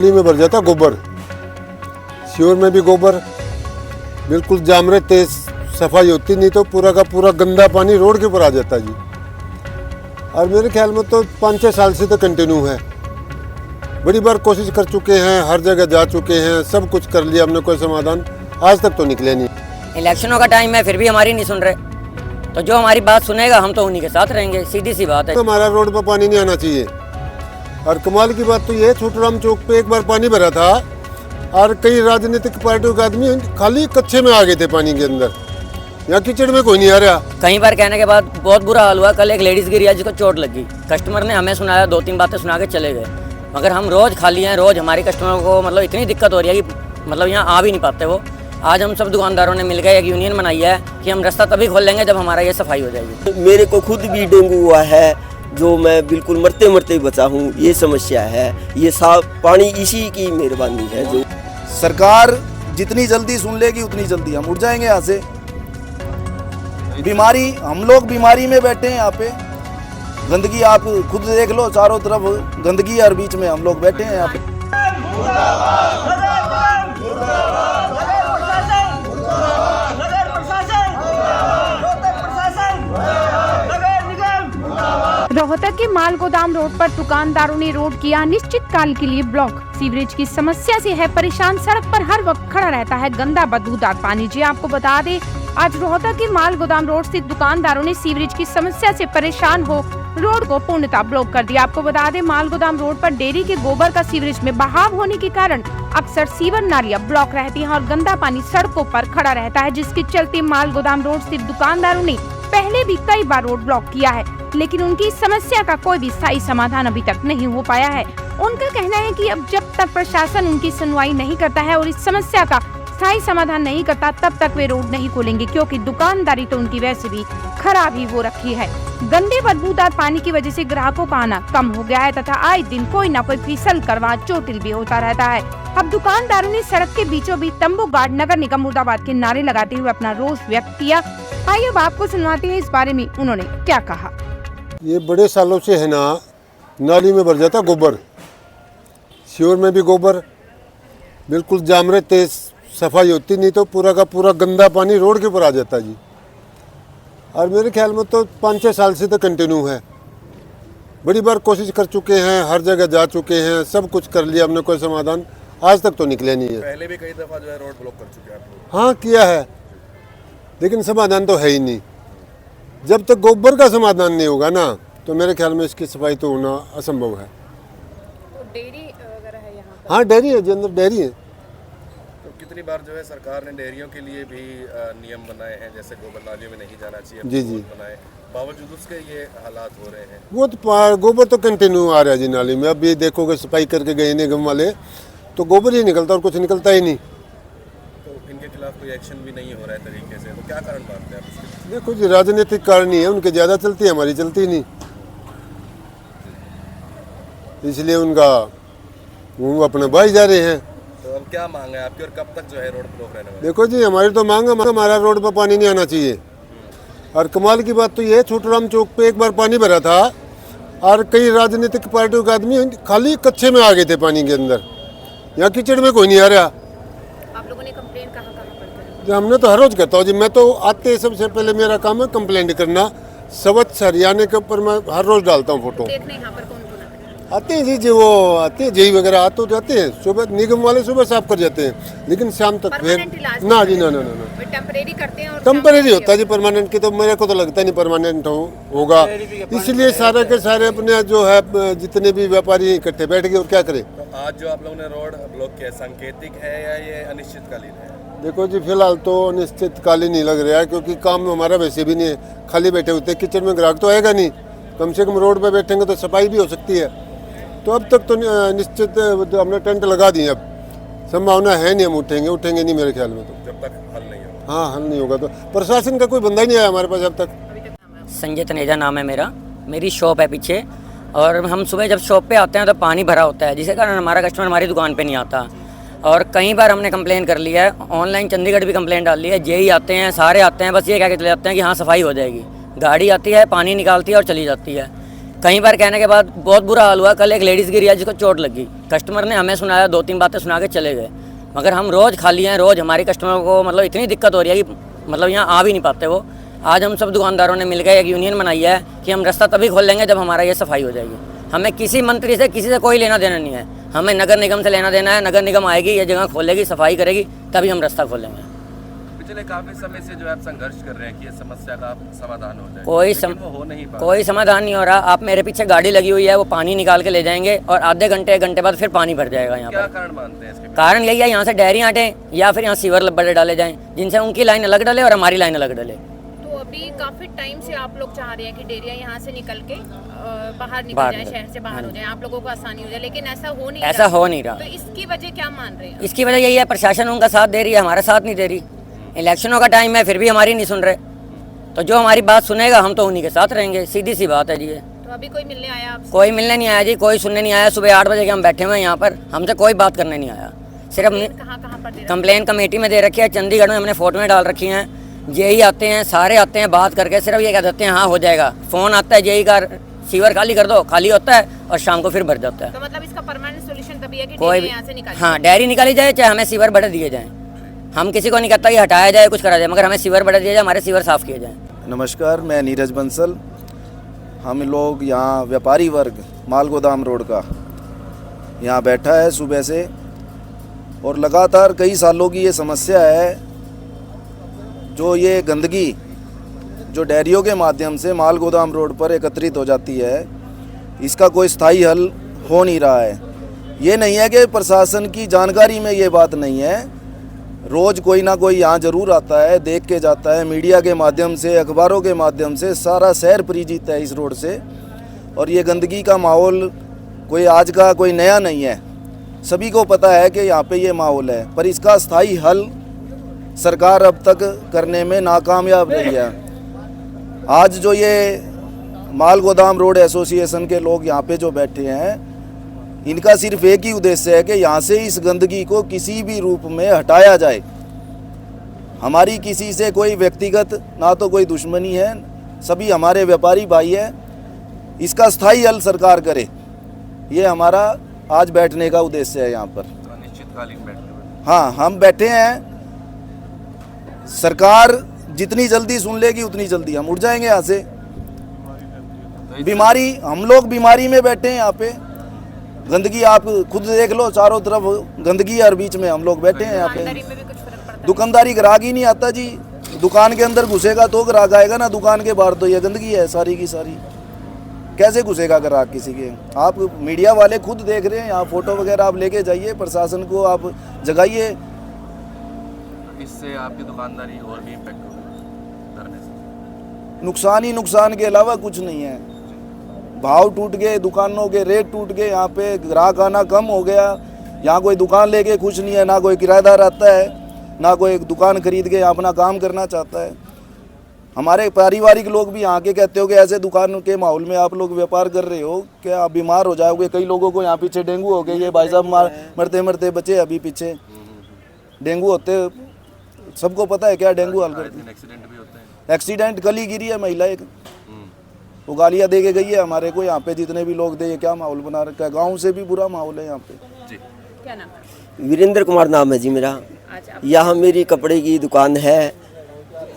नाली में भर जाता गोबर, सीवर में भी गोबर, बिल्कुल जाम रहते, सफाई होती नहीं तो पूरा का पूरा गंदा पानी रोड के ऊपर आ जाता जी। और मेरे ख्याल में तो 5-6 साल से तो कंटिन्यू है। बड़ी बार कोशिश कर चुके हैं, हर जगह जा चुके हैं, सब कुछ कर लिया हमने, कोई समाधान आज तक तो निकले नहीं। इलेक्शनों का टाइम है फिर भी हमारी नहीं सुन रहे, तो जो हमारी बात सुनेगा हम तो उन्हीं के साथ रहेंगे, सीधी सी बात है। तो हमारा रोड पर पानी नहीं आना चाहिए। और कमाल की बात तो ये, छोटूराम चौक पे एक बार पानी भरा था और कई राजनीतिक पार्टियों के आदमी खाली कच्चे में आ गए थे पानी के अंदर, यहाँ कीचड़ में कोई नहीं आ रहा। कई बार कहने के बाद बहुत बुरा हाल हुआ। कल एक लेडीज गिरी है जिसको चोट लगी, कस्टमर ने हमें सुनाया, 2-3 बातें सुना के चले गए। मगर हम रोज खाली हैं, रोज हमारे कस्टमर को मतलब इतनी दिक्कत हो रही है कि मतलब यहाँ आ भी नहीं पाते वो। आज हम सब दुकानदारों ने मिलकर एक यूनियन बनाई है कि हम रास्ता तभी खोल लेंगे जब हमारा ये सफाई हो जाएगी। मेरे को खुद भी डेंगू हुआ है, जो मैं बिल्कुल मरते मरते बचा हूँ। ये समस्या है, ये साफ पानी इसी की मेहरबानी है। जो सरकार जितनी जल्दी सुन लेगी उतनी जल्दी हम उठ जाएंगे यहाँ से। बीमारी, हम लोग बीमारी में बैठे हैं यहाँ पे। गंदगी आप खुद देख लो, चारों तरफ गंदगी और बीच में हम लोग बैठे हैं यहाँ पे। रोहतक के माल गोदाम रोड पर दुकानदारों ने रोड किया निश्चित काल के लिए ब्लॉक। सीवरेज की समस्या से है परेशान, सड़क पर हर वक्त खड़ा रहता है गंदा बदबूदार पानी। जी आपको बता दें, आज रोहतक के माल गोदाम रोड स्थित दुकानदारों ने सीवरेज की समस्या से परेशान हो रोड को पूर्णतः ब्लॉक कर दिया। आपको बता दें, माल गोदाम रोड पर डेयरी के गोबर का सीवरेज में बहाव होने के कारण अक्सर सीवर नालियां ब्लॉक रहती हैं और गंदा पानी सड़कों पर खड़ा रहता है, जिसके चलते माल गोदाम रोड स्थित दुकानदारों ने पहले भी कई बार रोड ब्लॉक किया है, लेकिन उनकी इस समस्या का कोई भी स्थायी समाधान अभी तक नहीं हो पाया है। उनका कहना है कि अब जब तक प्रशासन उनकी सुनवाई नहीं करता है और इस समस्या का स्थायी समाधान नहीं करता, तब तक वे रोड नहीं खोलेंगे, क्योंकि दुकानदारी तो उनकी वैसे भी खराब ही हो रखी है। गंदे बदबूदार पानी की वजह से ग्राहकों का आना कम हो गया है तथा आए दिन कोई न कोई फिसल करवा चोटिल भी होता रहता है। अब दुकानदारों ने सड़क के बीचों बीच तंबू गार्ड नगर निगम मुर्दाबाद के नारे लगाते हुए अपना रोष व्यक्त किया। आइए अब आपको सुनवाते हैं इस बारे में उन्होंने क्या कहा। ये बड़े सालों से है ना, नाली में भर जाता गोबर, सीवर में भी गोबर, बिल्कुल जाम रहते, सफाई होती नहीं तो पूरा का पूरा गंदा पानी रोड के ऊपर आ जाता जी। और मेरे ख्याल में तो 5-6 साल से तो कंटिन्यू है। बड़ी बार कोशिश कर चुके हैं, हर जगह जा चुके हैं, सब कुछ कर लिया हमने, कोई समाधान आज तक तो निकले नहीं है। पहले भी कई दफा जो है रोड ब्लॉक कर चुके हैं आप लोग। हाँ किया है, लेकिन समाधान तो है ही नहीं। जब तक गोबर का समाधान नहीं होगा ना, तो मेरे ख्याल में इसकी सफाई तो होना असंभव है। तो डेयरी वगैरह है यहाँ पर? हाँ डेयरी है, जो अंदर डेयरी है। तो कितनी बार जो है सरकार ने डेयरियों के लिए भी नियम बनाए हैं, जैसे गोबर नालियों में नहीं जाना चाहिए, जी जी, बनाए, बावजूद उसके ये हालात हो रहे हैं। वो तो गोबर तो कंटिन्यू आ रहा है जी नाली में। अब ये देखोगे सफाई करके गए निगम वाले, तो गोबर ही निकलता और कुछ निकलता ही नहीं। तो इनके खिलाफ कोई एक्शन भी नहीं हो रहा है तरीके से, तो क्या कारण मानते हैं आप इसके? देखो जी, राजनीतिक कारण ही है, उनके ज़्यादा चलती है, हमारी चलती नहीं, इसलिए उनका वो अपने भाई जा रहे हैं। तो अब क्या मांग है आपकी और कब तक जो है रोड ब्लॉक रहने वाला? देखो जी, हमारी तो मांग है, हमारा रोड पर पानी नहीं आना चाहिए। और कमाल की बात तो ये, छोटूराम चौक पे एक बार पानी भरा था और कई राजनीतिक पार्टियों के आदमी खाली कच्चे में आ गए थे पानी के अंदर, यहाँ कीचड़ में कोई नहीं आ रहा। आप लोगों ने कंप्लेन कहाँ पर जी हमने तो हर रोज करता हूँ जी, मैं तो आते सबसे पहले मेरा काम है कंप्लेंट करना। स्वच्छ हरियाणा के ऊपर मैं हर रोज डालता हूँ फोटो। देखने यहाँ पर कौन आते हैं जी, वो आते हैं, जेई वगैरह आते जाते हैं, सुबह निगम वाले सुबह साफ कर जाते हैं, लेकिन शाम तक फिर ना जी, ना टेम्परेरी करते हैं और टेम्परेरी होता है जी। परमानेंट की तो मेरे को तो लगता नहीं परमानेंट होगा, इसलिए सारे के सारे अपने जो है जितने भी व्यापारी इकट्ठे बैठ गए और क्या करें। तो आज जो आप लोगों ने रोड ब्लॉक किया, सांकेतिक है या ये अनिश्चितकालीन है? देखो जी, फिलहाल तो अनिश्चितकालीन ही लग रहा है, क्योंकि काम हमारा वैसे भी नहीं है, खाली बैठे होते, किचन में ग्राहक तो आएगा नहीं। कम से कम रोड पे बैठेंगे तो सफाई भी हो सकती है। तो अब तक तो निश्चित हमने टेंट लगा दिए, अब संभावना है नहीं हम उठेंगे नहीं मेरे ख्याल में। तो जब तक हल नहीं होगा। हाँ, हल नहीं होगा तो प्रशासन का कोई बंदा ही नहीं आया हमारे पास अब तक। संजय तनेजा नाम है मेरा, मेरी शॉप है पीछे, और हम सुबह जब शॉप पे आते हैं तो पानी भरा होता है, जिसके कारण हमारा कस्टमर हमारी दुकान पे नहीं आता। और कई बार हमने कंप्लेन कर लिया है, ऑनलाइन चंडीगढ़ भी कंप्लेंट डाल ली है, जेई आते हैं, सारे आते हैं, बस ये कह के चले जाते हैं कि हाँ सफाई हो जाएगी। गाड़ी आती है, पानी निकालती है और चली जाती है। कई बार कहने के बाद बहुत बुरा हाल हुआ। कल एक लेडीज़ गिरी है जिसको चोट लगी। कस्टमर ने हमें सुनाया, 2-3 बातें सुना के चले गए। मगर हम रोज़ खाली हैं, रोज़ हमारी कस्टमर को मतलब इतनी दिक्कत हो रही है कि मतलब यहाँ आ भी नहीं पाते वो। आज हम सब दुकानदारों ने मिलकर एक यूनियन बनाई है कि हम रास्ता तभी खोल लेंगे जब हमारा ये सफाई हो जाएगी। हमें किसी मंत्री से, किसी से कोई लेना देना नहीं है। हमें नगर निगम से लेना देना है। नगर निगम आएगी, ये जगह खोलेगी, सफाई करेगी, तभी हम रास्ता खोलेंगे। पिछले काफी समय से जो आप संघर्ष कर रहे हैं कि ये समस्या का समाधान हो जाए, वो हो नहीं पा रहा। कोई समाधान नहीं हो रहा। आप मेरे पीछे गाड़ी लगी हुई है, वो पानी निकाल के ले जाएंगे और आधे घंटे 1 घंटे बाद फिर पानी भर जाएगा यहाँ क्या पर। कारण मानते हैं इसके? कारण यही है, यहाँ से डेयरी हटें या फिर यहाँ सीवर बड़े डाले जाएं, जिनसे उनकी लाइन अलग डले और हमारी लाइन अलग डले। तो अभी काफी टाइम से आप लोग चाह रहे हैं कि डेरिया यहाँ से निकल के बाहर निकल बाहर जाए, निकल- शहर से बाहर हो जाए, आप लोगों को आसानी हो जाए, लेकिन ऐसा हो नहीं ऐसा रहा। हो नहीं रहा। तो इसकी वजह क्या मान रहे हैं? इसकी वजह यही है, प्रशासन उनका साथ दे रही है, हमारा साथ नहीं दे रही। इलेक्शनों का टाइम है, फिर भी हमारी नहीं सुन रहे। तो जो हमारी बात सुनेगा हम तो उन्हीं के साथ रहेंगे, सीधी सी बात है जी। ये तो अभी कोई मिलने आया आपसे? कोई मिलने नहीं आया जी, कोई सुनने नहीं आया। सुबह 8 बजे के हम बैठे हुए हैं यहाँ पर, हमसे कोई बात करने नहीं आया। सिर्फ कहाँ पर दे रहे हैं? कंप्लेन कमेटी में दे रखी है, चंडीगढ़ में हमने फोटो में डाल रखी हैं। जेई आते हैं, सारे आते हैं, बात करके सिर्फ ये कह देते हैं हाँ हो जाएगा। फ़ोन आता है जेई का, सीवर खाली कर दो, खाली होता है और शाम को फिर भर जाता है। तो मतलब इसका परमानेंट सॉल्यूशन तभी है कि कोई डेरिया यहाँ से निकाली हाँ, डेयरी निकाली जाए, चाहे हमें सीवर बड़े दिए जाएँ। हम किसी को नहीं कहता कि हटाया जाए, कुछ करा जाए, मगर हमें सीवर बड़े दिए जाए, हमारे सीवर साफ़ किए जाएँ। नमस्कार, मैं नीरज बंसल। हम लोग यहाँ व्यापारी वर्ग माल गोदाम रोड का यहाँ बैठा है सुबह से, और लगातार कई सालों की ये समस्या है। जो ये गंदगी जो डेयरियों के माध्यम से माल गोदाम रोड पर एकत्रित हो जाती है, इसका कोई स्थायी हल हो नहीं रहा है। ये नहीं है कि प्रशासन की जानकारी में ये बात नहीं है, रोज़ कोई ना कोई यहाँ ज़रूर आता है, देख के जाता है। मीडिया के माध्यम से, अखबारों के माध्यम से सारा शहर परिचित है इस रोड से। और ये गंदगी का माहौल कोई आज का कोई नया नहीं है, सभी को पता है कि यहाँ पे ये माहौल है। पर इसका स्थायी हल सरकार अब तक करने में नाकामयाब रही है। आज जो ये माल गोदाम रोड एसोसिएशन के लोग यहाँ पे जो बैठे हैं, इनका सिर्फ एक ही उद्देश्य है कि यहाँ से इस गंदगी को किसी भी रूप में हटाया जाए। हमारी किसी से कोई व्यक्तिगत ना तो कोई दुश्मनी है, सभी हमारे व्यापारी भाई हैं। इसका स्थायी हल सरकार करे, ये हमारा आज बैठने का उद्देश्य है यहाँ पर। अनिश्चितकालीन बैठे हुए। हाँ, हम बैठे हैं। सरकार जितनी जल्दी सुन लेगी उतनी जल्दी हम उठ जाएंगे यहाँ से। बीमारी, हम लोग बीमारी में बैठे हैं यहाँ पे। गंदगी आप खुद देख लो, चारों तरफ गंदगी है और बीच में हम लोग बैठे हैं यहाँ दुकानदारी पे। में भी कुछ फर्क पड़ता है? दुकानदारी ग्राहक ही नहीं आता जी। दुकान के अंदर घुसेगा तो ग्राहक आएगा ना, दुकान के बाहर तो ये गंदगी है सारी की सारी। कैसे घुसेगा ग्राहक किसी के? आप मीडिया वाले खुद देख रहे हैं, यहाँ फोटो वगैरह आप लेके जाइए, प्रशासन को आप जगाइए। इससे आपकी दुकानदारी और भी इम्पैक्ट होगी धरने से? नुकसान ही नुकसान के अलावा कुछ नहीं है। भाव टूट गए, दुकानों के रेट टूट गए, यहाँ पे ग्राहक आना कम हो गया। यहाँ कोई दुकान लेके खुश नहीं है, ना कोई किराएदार आता है, ना कोई दुकान खरीद के अपना काम करना चाहता है। हमारे पारिवारिक लोग भी यहाँ के कहते हो कि ऐसे दुकान के माहौल में आप लोग व्यापार कर रहे हो, क्या आप बीमार हो जाओगे। कई लोगों को यहाँ पीछे डेंगू हो गया। ये भाई साहब मरते मरते बचे अभी पीछे। डेंगू होते सबको पता है क्या डेंगू हाल करते हैं। एक्सीडेंट भी होते हैं। एक्सीडेंट कल ही गिरी है महिला एक, वो गालियाँ दे के गई है हमारे को। यहाँ पे जितने भी लोग थे, क्या माहौल बना रखा है। गाँव से भी बुरा माहौल है यहाँ पे। जी, क्या नाम है? वीरेंद्र कुमार नाम है जी मेरा। अच्छा, यहाँ मेरी कपड़े की दुकान है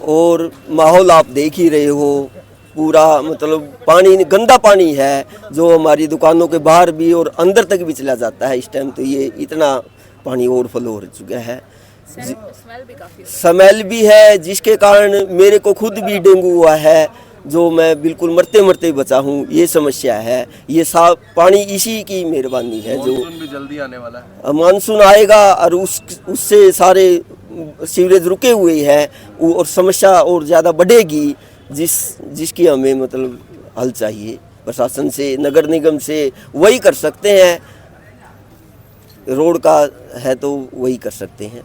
और माहौल आप देख ही रहे हो। पूरा मतलब पानी, गंदा पानी है जो हमारी दुकानों के बाहर भी और अंदर तक भी चला जाता है। इस टाइम तो ये इतना पानी ओवरफ्लो हो चुका है। स्मेल भी काफी स्मेल भी है, जिसके कारण मेरे को खुद भी डेंगू हुआ है, जो मैं बिल्कुल मरते मरते बचा हूँ। ये समस्या है। ये साफ पानी इसी की मेहरबानी है। जो मानसून भी जल्दी आने वाला है। मानसून आएगा और उससे सारे सीवरेज रुके हुए हैं और समस्या और ज़्यादा बढ़ेगी, जिसकी हमें मतलब हल चाहिए प्रशासन से, नगर निगम से। वही कर सकते हैं, रोड का है तो वही कर सकते हैं।